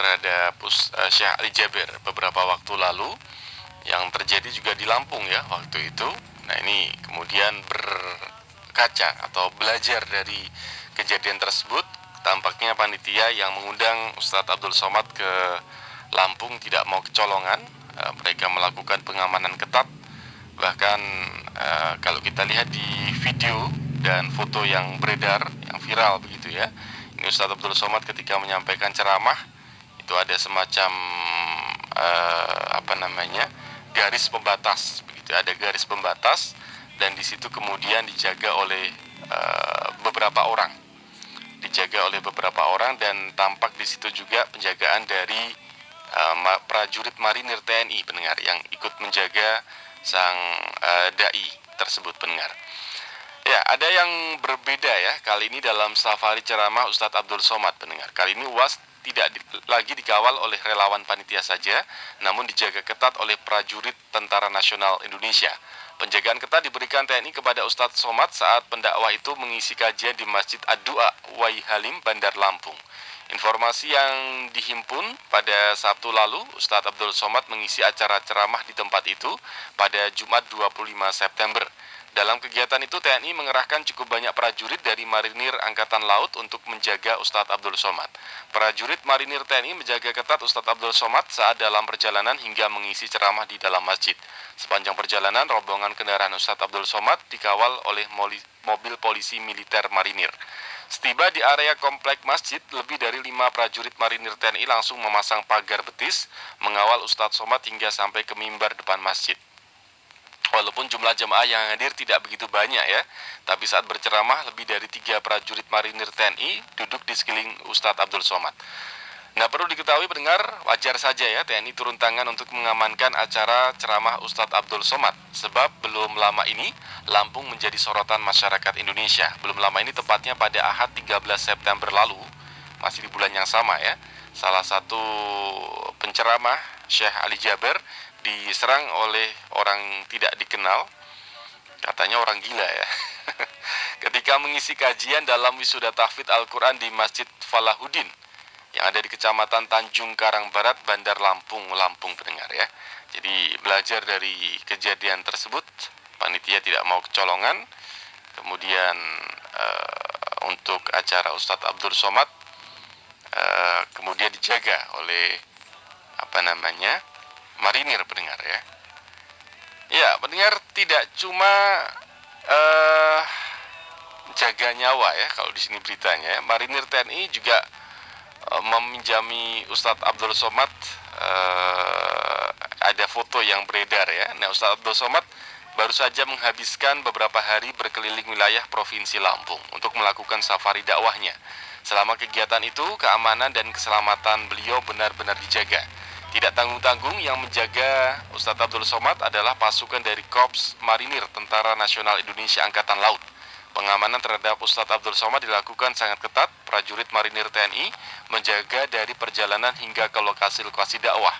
terhadap Syekh Ali Jaber beberapa waktu lalu, yang terjadi juga di Lampung ya waktu itu. Nah, ini kemudian berkaca atau belajar dari kejadian tersebut, tampaknya panitia yang mengundang Ustadz Abdul Somad ke Lampung tidak mau kecolongan. Mereka melakukan pengamanan ketat. Bahkan kalau kita lihat di video dan foto yang beredar, yang viral begitu ya, ini Ustadz Abdul Somad ketika menyampaikan ceramah itu ada semacam garis pembatas begitu, ada garis pembatas, dan di situ kemudian dijaga oleh beberapa orang, dan tampak di situ juga penjagaan dari prajurit marinir TNI pendengar yang ikut menjaga sang dai tersebut pendengar. Ya, ada yang berbeda ya kali ini dalam safari ceramah Ustadz Abdul Somad pendengar. Kali ini UAS tidak lagi dikawal oleh relawan panitia saja, namun dijaga ketat oleh prajurit Tentara Nasional Indonesia. Penjagaan ketat diberikan TNI kepada Ustadz Somad saat pendakwah itu mengisi kajian di Masjid Ad-Du'a Wai Halim, Bandar Lampung. Informasi yang dihimpun pada Sabtu lalu, Ustadz Abdul Somad mengisi acara ceramah di tempat itu pada Jumat 25 September. Dalam kegiatan itu TNI mengerahkan cukup banyak prajurit dari Marinir Angkatan Laut untuk menjaga Ustadz Abdul Somad. Prajurit Marinir TNI menjaga ketat Ustadz Abdul Somad saat dalam perjalanan hingga mengisi ceramah di dalam masjid. Sepanjang perjalanan, rombongan kendaraan Ustadz Abdul Somad dikawal oleh mobil polisi militer Marinir. Setiba di area komplek masjid, lebih dari 5 prajurit Marinir TNI langsung memasang pagar betis mengawal Ustadz Somad hingga sampai ke mimbar depan masjid. Walaupun jumlah jemaah yang hadir tidak begitu banyak ya, tapi saat berceramah lebih dari 3 prajurit Marinir TNI duduk di sekeliling Ustadz Abdul Somad. Nah, perlu diketahui pendengar, wajar saja ya TNI turun tangan untuk mengamankan acara ceramah Ustadz Abdul Somad. Sebab belum lama ini Lampung menjadi sorotan masyarakat Indonesia. Belum lama ini, tepatnya pada Ahad 13 September lalu, masih di bulan yang sama ya, salah satu penceramah Syekh Ali Jaber diserang oleh orang tidak dikenal, katanya orang gila ya, ketika mengisi kajian dalam wisuda tahfidz Al-Quran di Masjid Falahuddin yang ada di Kecamatan Tanjung Karang Barat, Bandar Lampung, Lampung pendengar ya. Jadi belajar dari kejadian tersebut, panitia tidak mau kecolongan. Kemudian untuk acara Ustadz Abdul Somad kemudian dijaga oleh Marinir pendengar ya. Ya, pendengar, tidak cuma jaga nyawa ya kalau di sini beritanya ya. Marinir TNI juga meminjami Ustadz Abdul Somad. Ada foto yang beredar ya. Nah, Ustadz Abdul Somad baru saja menghabiskan beberapa hari berkeliling wilayah Provinsi Lampung untuk melakukan safari dakwahnya. Selama kegiatan itu, keamanan dan keselamatan beliau benar-benar dijaga. Tidak tanggung-tanggung, yang menjaga Ustadz Abdul Somad adalah pasukan dari Korps Marinir Tentara Nasional Indonesia Angkatan Laut. Pengamanan terhadap Ustadz Abdul Somad dilakukan sangat ketat. Prajurit Marinir TNI menjaga dari perjalanan hingga ke lokasi-lokasi dakwah.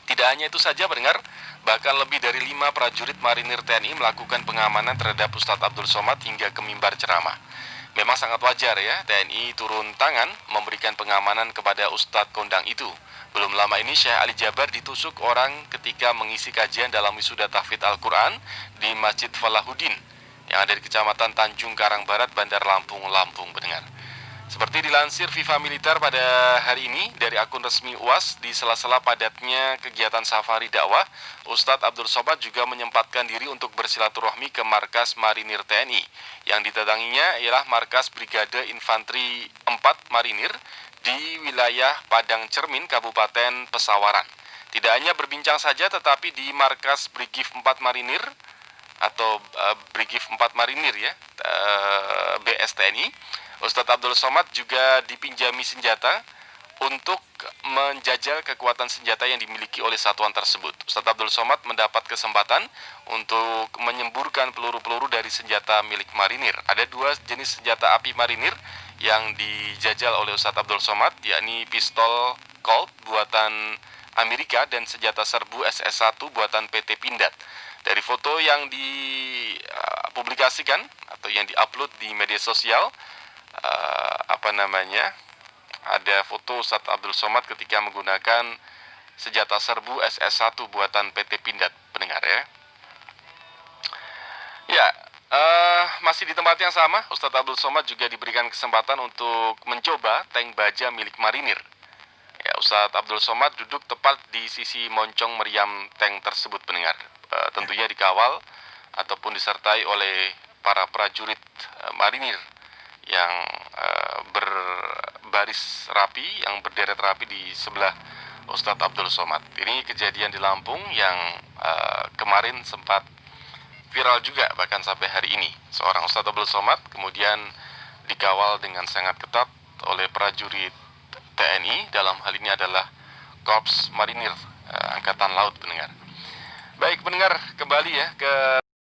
Tidak hanya itu saja pendengar, bahkan lebih dari 5 prajurit Marinir TNI melakukan pengamanan terhadap Ustadz Abdul Somad hingga ke mimbar ceramah. Memang sangat wajar ya TNI turun tangan memberikan pengamanan kepada Ustadz kondang itu. Belum lama ini Syekh Ali Jaber ditusuk orang ketika mengisi kajian dalam wisuda tahfidz Al-Quran di Masjid Falahuddin yang ada di Kecamatan Tanjung Karang Barat, Bandar Lampung, Lampung pendengar. Seperti dilansir Viva Militer pada hari ini dari akun resmi UAS, di sela-sela padatnya kegiatan safari dakwah, Ustadz Abdul Somad juga menyempatkan diri untuk bersilaturahmi ke markas Marinir TNI. Yang didatanginya ialah markas Brigade Infanteri 4 Marinir di wilayah Padang Cermin, Kabupaten Pesawaran. Tidak hanya berbincang saja, tetapi di markas Brigif 4 Marinir atau Brigif 4 Marinir ya, BSTNI, Ustadz Abdul Somad juga dipinjami senjata untuk menjajal kekuatan senjata yang dimiliki oleh satuan tersebut. Ustadz Abdul Somad mendapat kesempatan untuk menyemburkan peluru-peluru dari senjata milik Marinir. Ada 2 jenis senjata api Marinir yang dijajal oleh Ustadz Abdul Somad, yakni pistol Colt buatan Amerika dan senjata serbu SS1 buatan PT Pindad. Dari foto yang dipublikasikan atau yang diupload di media sosial, ada foto Ustadz Abdul Somad ketika menggunakan senjata serbu SS1 buatan PT Pindad, pendengar ya. Ya, masih di tempat yang sama, Ustadz Abdul Somad juga diberikan kesempatan untuk mencoba tank baja milik marinir. Ya, Ustadz Abdul Somad duduk tepat di sisi moncong meriam tank tersebut, pendengar. Tentunya dikawal ataupun disertai oleh para prajurit marinir yang berbaris rapi, yang berderet rapi di sebelah Ustadz Abdul Somad. Ini kejadian di Lampung yang kemarin sempat viral juga, bahkan sampai hari ini. Seorang Ustadz Abdul Somad kemudian dikawal dengan sangat ketat oleh prajurit TNI, dalam hal ini adalah Korps Marinir Angkatan Laut, pendengar. Baik pendengar, kembali ya ke